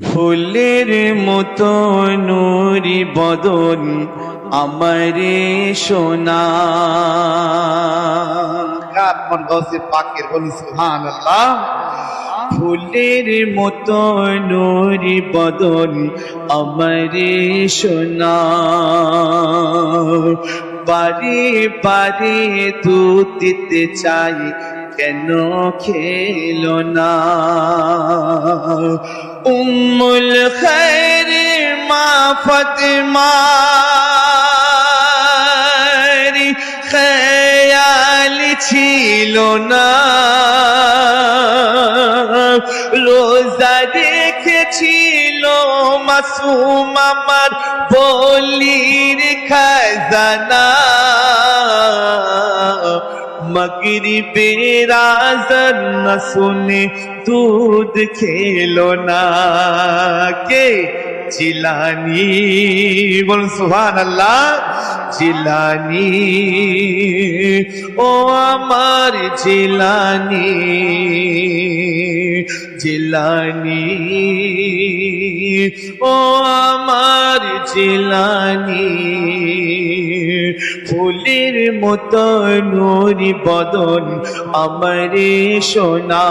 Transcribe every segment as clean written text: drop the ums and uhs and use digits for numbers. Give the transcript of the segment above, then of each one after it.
ফুলের মতো নুরি বদন আমারে সোনা। মন গৌসে পাকের বলি সুবহানাল্লাহ। ফুলের মতো নুরি বদন আমারে সোনা। বারে বারে দুধ দিতে চাই কেন খেলো না। উম্মুল খৈর মা ফাতেমা খেয়াল ছিল না। রোজা রেখেছিল মাসুম আমার বলির খাজানা। মাগরিবের আযান না শুনে দুধ খেলো না। কে? জিলানী। বলুন সুবহানাল্লাহ। জিলানী, ও আমার জিলানী, জিলানী, ও আমার জিলানী। ফুলের মতো নুরি বদন আমারে সোনা।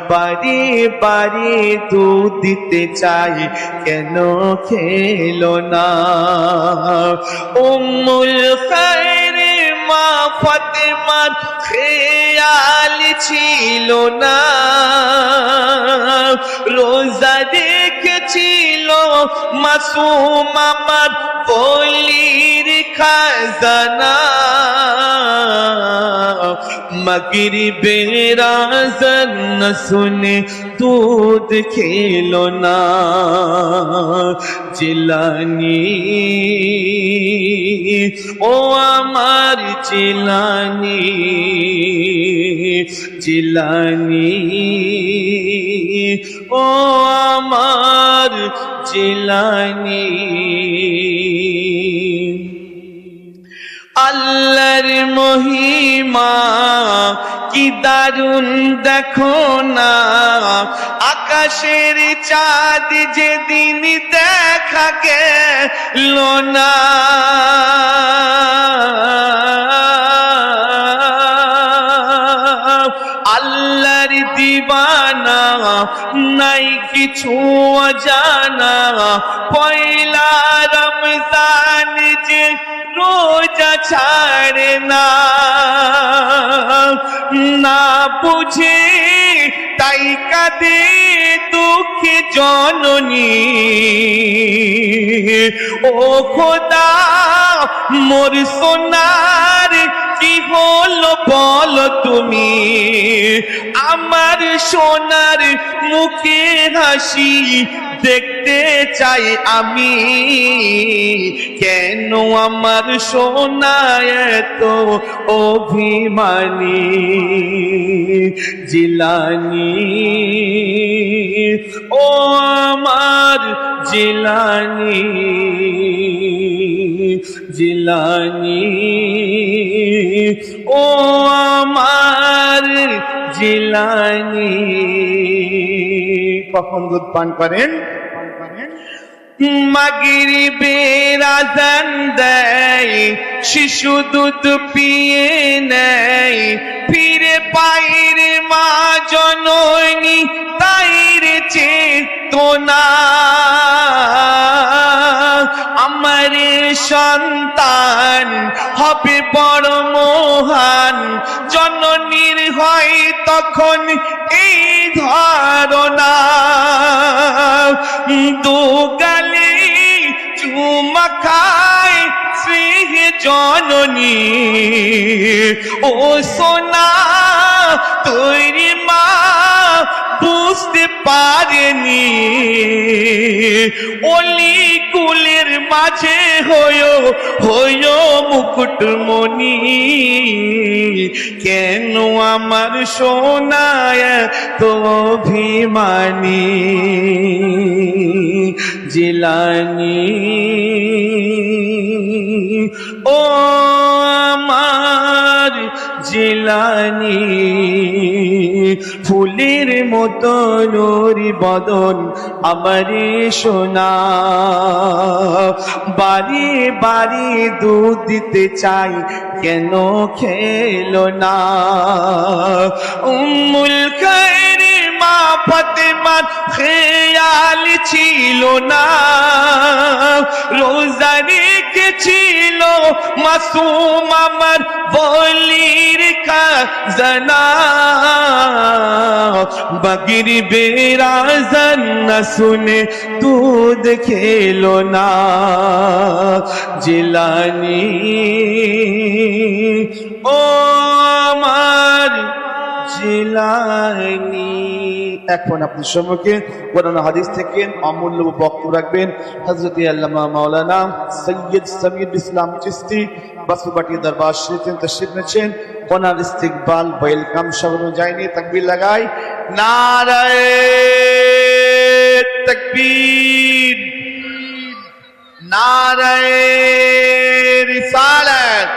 বারে বারে দুধ দিতে চাই কেন খেলো না। উম্মুল খৈর মা ফাতেমার খেয়াল ছিল না। রোজা দেখেছিল মাসুম আমার বলির খাজানা। মাগরিবের আযান না শুনে দুধ খেলো না। জিলানী, ও আমার জিলানী, জিলানী, ও আমার জিলানী। আল্লাহর মহিমা কি দারুণ দেখো না। আকাশের চাঁদ যেদিন দেখা গেল না। আল্লাহর দিবানা নাই কিছু অজানা। পয়লা রমজান যে রোজা ছাড়ে না। না বুঝে তাই কাঁদে দুঃখে জননী। ও খোদা মোর সোনার কি হলো বলো তুমি। আমার সোনার মুখে হাসি দেখতে চাই আমি। কেন আমার সোনা এত অভিমানী। জিলানী, ও আমার জিলানী, জিলানী, ও আমার জিলানী। কখন দুধ পান করেন? মাগরিবের আযান দেয় শিশু দুধ পিয়ে নেয়। ফিরে পাইরে মা জননী তাইর চেতনা। আমার সন্তান হবে বড় মহান। জননীর হয় তখন এই ধারণা। দু গালে চুমা খায় স্নেহ জননী। ও সোনা তৈরি মা বুঝতে পারেনি। অলি কুলের মাঝে হয়ো মুকুটমণি। কেন আমার সোনা এত অভিমানী। জিলানী, ও আমার জিলানী, ফুলের মতো নুরি বদন আমারে সোনা, বাড়ি বাড়ি দুধ দিতে চাই কেন খেলো না। উম্মুল খায়রি মা ফাতেমার খেয়াল ছিল না, রোজা রেখেছিল মাসুম আমার বলির খাজানা, বগির বেরাজন না শুনে দুধ খেলো না। জিলানি ও আমার জিলানি। এখন আপনি সম্মুখে কোরআন হাদিস থেকে অমূল্য বক্তব্য রাখবেন হযরত আল্লামা মাওলানা সৈয়দ সমীর ইসলাম চিশতি বাসুবাটি দরবার শরীফ তশরিফ নিয়েছেন। ওনার ইস্তিকবাল ওয়েলকাম সবাই যায়নি তাকবীর লাগাই, নারায়ে তাকবীর, নারায়ে রিসালাত।